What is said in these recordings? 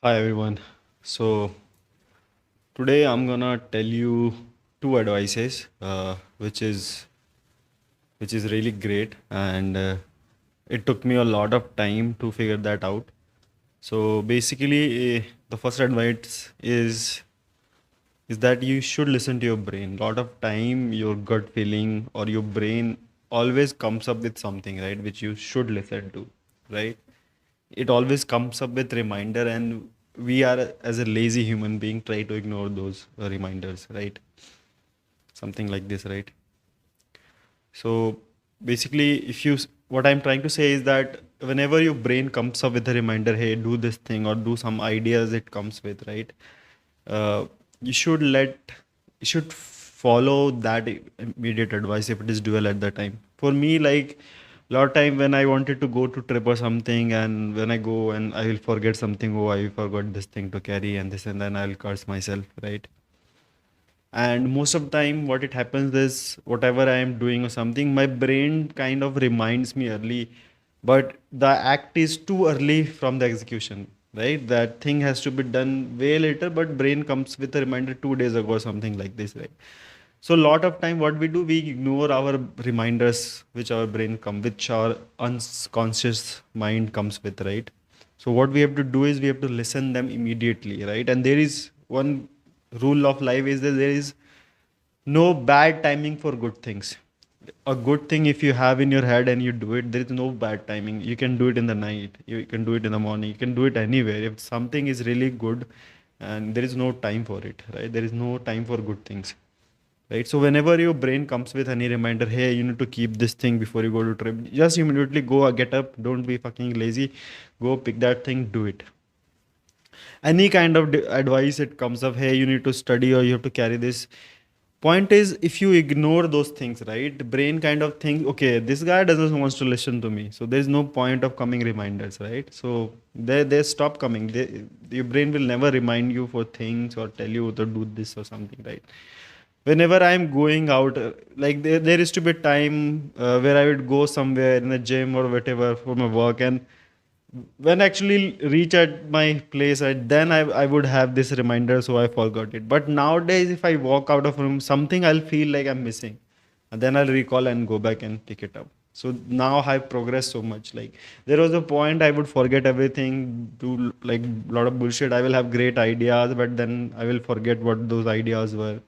Hi everyone. So today I'm gonna tell you two advices, which is really great, and it took me a lot of time to figure that out. So basically, the first advice is that you should listen to your brain. Lot of time, your gut feeling or your brain always comes up with something, right, which you should listen to, right? It always comes up with reminder, and we are as a lazy human being try to ignore those reminders, right? Something like this, right? So basically, what I'm trying to say is that whenever your brain comes up with a reminder, hey, do this thing or do some ideas it comes with, right? uh, you should follow that immediate advice if it is dual at the time. For me, like, lot of time when I wanted to go to trip or something, and when I go and I will forget something, oh, I forgot this thing to carry and this, and then I'll curse myself, right? And most of the time what it happens is, whatever I am doing or something, my brain kind of reminds me early, but the act is too early from the execution, right? That thing has to be done way later, but brain comes with a reminder 2 days ago or something like this, right? So a lot of time what we do, we ignore our reminders which our brain come, which our unconscious mind comes with, right? So what we have to do is we have to listen them immediately, right? And there is one rule of life is that there is no bad timing for good things. A good thing, if you have in your head and you do it, there is no bad timing. You can do it in the night, you can do it in the morning, you can do it anywhere. If something is really good, and there is no time for it, right? There is no time for good things, right? So whenever your brain comes with any reminder, hey, you need to keep this thing before you go to trip, just immediately go, get up, don't be fucking lazy, go pick that thing, do it. Any kind of advice it comes up, hey, you need to study or you have to carry this. Point is, if you ignore those things, right, the brain kind of thinks, okay, this guy doesn't wants to listen to me, so there's no point of coming reminders, right? So they stop coming. Your brain will never remind you for things or tell you to do this or something, right? Whenever I'm going out, like there used to be time where I would go somewhere in the gym or whatever for my work, and when I actually reach at my place, I would have this reminder, so I forgot it. But nowadays, if I walk out of room, something I'll feel like I'm missing, and then I'll recall and go back and pick it up. So now I've progressed so much. Like, there was a point I would forget everything, do like a lot of bullshit. I will have great ideas, but then I will forget what those ideas were.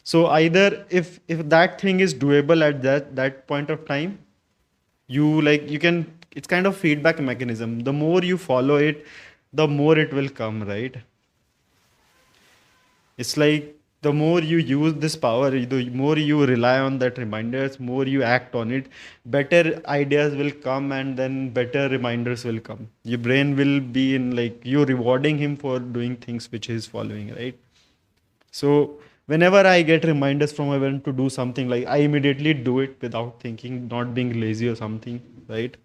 So either if that thing is doable at that point of time, you can, it's kind of feedback mechanism. The more you follow it, the more it will come, right? It's like, the more you use this power, the more you rely on that reminders, more you act on it, better ideas will come, and then better reminders will come. Your brain will be in, like, you rewarding him for doing things which he's following, right? So whenever I get reminders from my brain to do something, like, I immediately do it without thinking, not being lazy or something, right?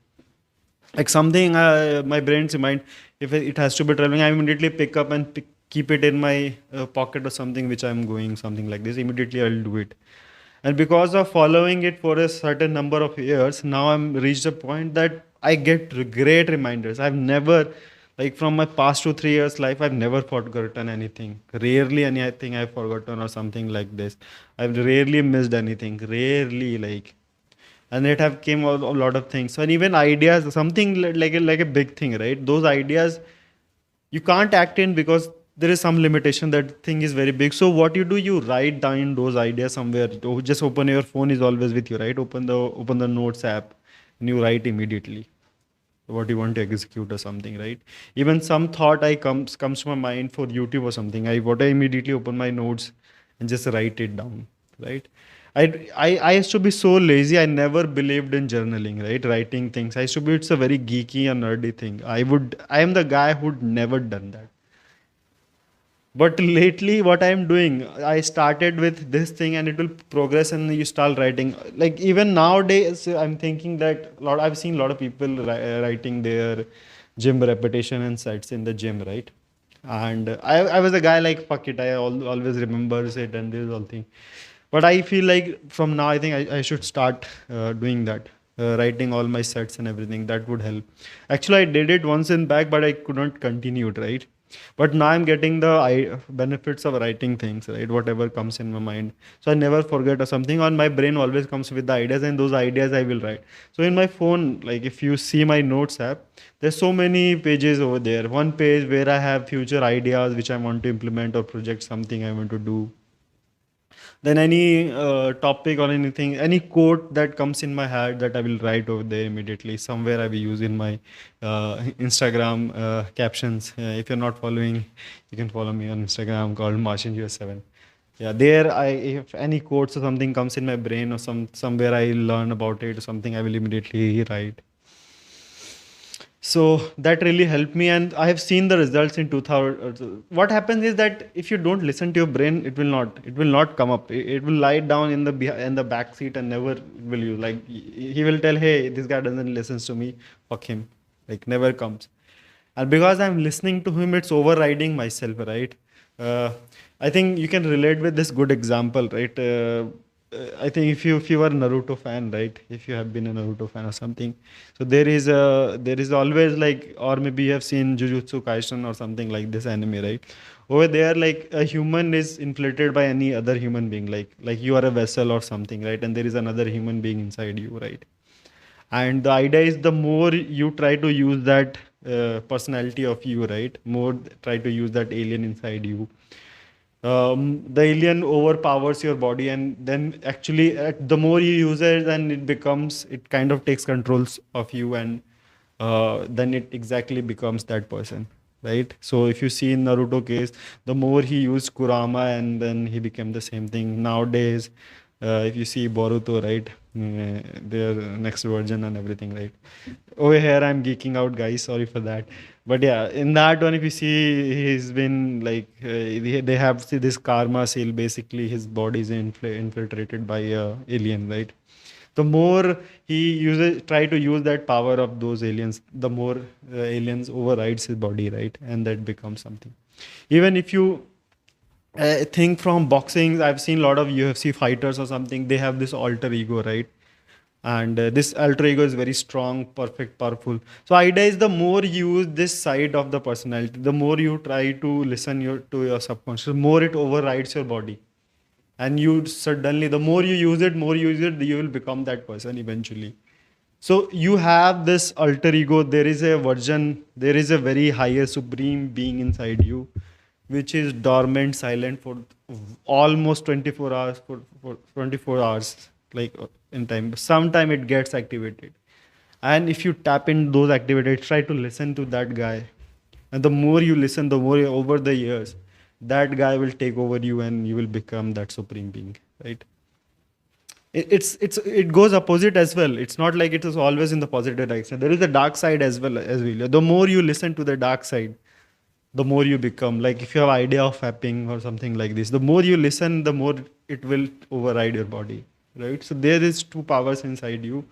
Like something, my brain's mind, if it has to be traveling, I immediately pick up and keep it in my pocket or something, which I'm going something like this, immediately I'll do it. And because of following it for a certain number of years, now I'm reached a point that I get great reminders. I've never, like, from my past 2 3 years life, I've never forgotten anything. Rarely anything I've forgotten or something like this. I've rarely missed anything, rarely, like. And it have came a lot of things, and even ideas, something like a big thing, right? Those ideas you can't act in because there is some limitation, that thing is very big. So what you do, you write down those ideas somewhere. Just open, your phone is always with you, right? Open the notes app, and you write immediately what you want to execute or something, right? Even some thought I comes to my mind for YouTube or something, I immediately open my notes and just write it down, right? I used to be so lazy. I never believed in journaling, right? Writing things. I used to be, it's a very geeky and nerdy thing. I am the guy who'd never done that. But lately, what I'm doing, I started with this thing, and it will progress, and you start writing. Like, even nowadays, I'm thinking that I've seen a lot of people writing their gym repetition and sets in the gym, right? And I was a guy like, fuck it, always remembers it and this all thing. But I feel like from now, I think I should start doing that. Writing all my sets and everything, that would help. Actually, I did it once in back, but I could not continue it, right? But now I'm getting the benefits of writing things, right? Whatever comes in my mind. So I never forget or something. On my brain always comes with the ideas, and those ideas I will write. So in my phone, like if you see my notes app, there's so many pages over there. One page where I have future ideas which I want to implement or project something I want to do. Then any topic or anything, any quote that comes in my head, that I will write over there immediately. Somewhere I will use in my Instagram captions. If you're not following, you can follow me on Instagram called MartianUS7. Yeah, there I, if any quotes or something comes in my brain or somewhere I learn about it or something, I will immediately write. So that really helped me, and I have seen the results in 2000. What happens is that if you don't listen to your brain, it will not come up. It will lie down in the in the back seat and never will you, like he will tell, hey, this guy doesn't listen to me, fuck him, like never comes. And because I'm listening to him, it's overriding myself, right? uh, I think you can relate with this good example, right? I think if you are a Naruto fan, right? If you have been a Naruto fan or something, so there is always like, or maybe you have seen Jujutsu Kaisen or something like this anime, right? Over there, like a human is inflated by any other human being, like you are a vessel or something, right? And there is another human being inside you, right? And the idea is the more you try to use that personality of you, right? More try to use that alien inside you, the alien overpowers your body, and then actually the more you use it, then it kind of takes controls of you, and then it exactly becomes that person, right? So if you see in Naruto case, the more he used Kurama, and then he became the same thing. Nowadays, if you see Boruto, right, their next version and everything, right? Over here I'm geeking out, guys, sorry for that. But yeah, in that one, if you see, he's been like they have this karma seal. Basically his body is infiltrated by a alien, right? The more he uses try to use that power of those aliens, the more aliens overrides his body, right? And that becomes something. Even if you think from boxing, I've seen a lot of UFC fighters or something, they have this alter ego, right? And this alter ego is very strong, perfect, powerful. So idea is the more you use this side of the personality, the more you try to listen to your subconscious, more it overrides your body. And you suddenly, the more you use it, you will become that person eventually. So you have this alter ego. There is a version, there is a very higher supreme being inside you, which is dormant, silent for almost 24 hours, for 24 hours, like in time. Sometime it gets activated. And if you tap in those activities, try to listen to that guy. And the more you listen, the more over the years, that guy will take over you and you will become that supreme being, right? It goes opposite as well. It's not like it is always in the positive direction. There is a dark side as well. The more you listen to the dark side, the more you become. Like if you have idea of fapping or something like this, the more you listen, the more it will override your body, right? So there is two powers inside you.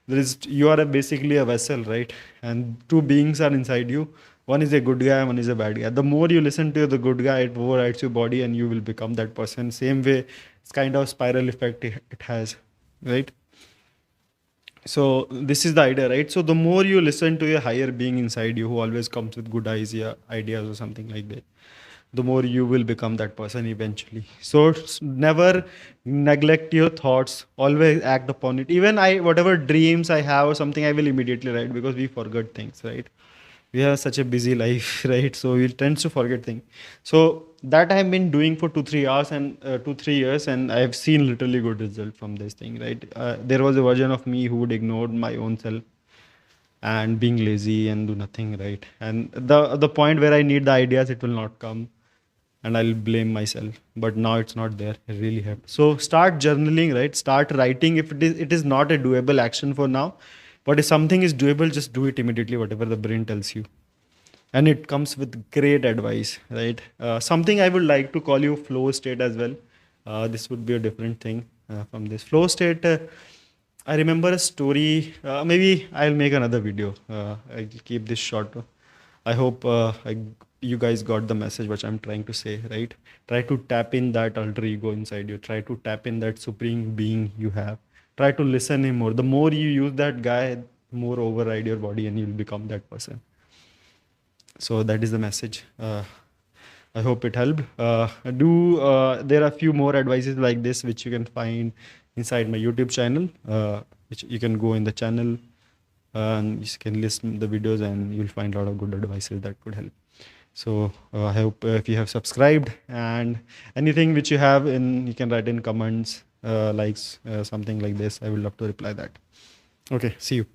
There is, you are basically a vessel, right? And two beings are inside you. One is a good guy, one is a bad guy. The more you listen to the good guy, it overrides your body and you will become that person. Same way, it's kind of spiral effect it has, right? So this is the idea, right? So the more you listen to a higher being inside you who always comes with good ideas or something like that, the more you will become that person eventually. So never neglect your thoughts, always act upon it. Even I, whatever dreams I have or something, I will immediately write, because we forget things, right? We have such a busy life, right? So we tend to forget things. So that I've been doing for 2 3 hours and 2 3 years, and I've seen literally good result from this thing, right? There was a version of me who would ignore my own self and being lazy and do nothing, right? And the point where I need the ideas, it will not come, and I'll blame myself. But now it's not there. It really helped. So start journaling, right? Start writing. If it is not a doable action for now, but if something is doable, just do it immediately, whatever the brain tells you. And it comes with great advice, right? Something I would like to call you flow state as well. This would be a different thing from this flow state. I remember a story. Maybe I'll make another video. I'll keep this short. I hope you guys got the message which I'm trying to say, right? Try to tap in that alter ego inside you. Try to tap in that supreme being you have. Try to listen him more. The more you use that guy, more override your body and you'll become that person. So that is the message. I hope it helped. There are few more advices like this which you can find inside my YouTube channel, which you can go in the channel and you can listen the videos and you'll find a lot of good advices that could help. So I hope if you have subscribed, and anything which you have in, you can write in comments, likes, something like this. I will love to reply that. Okay, see you.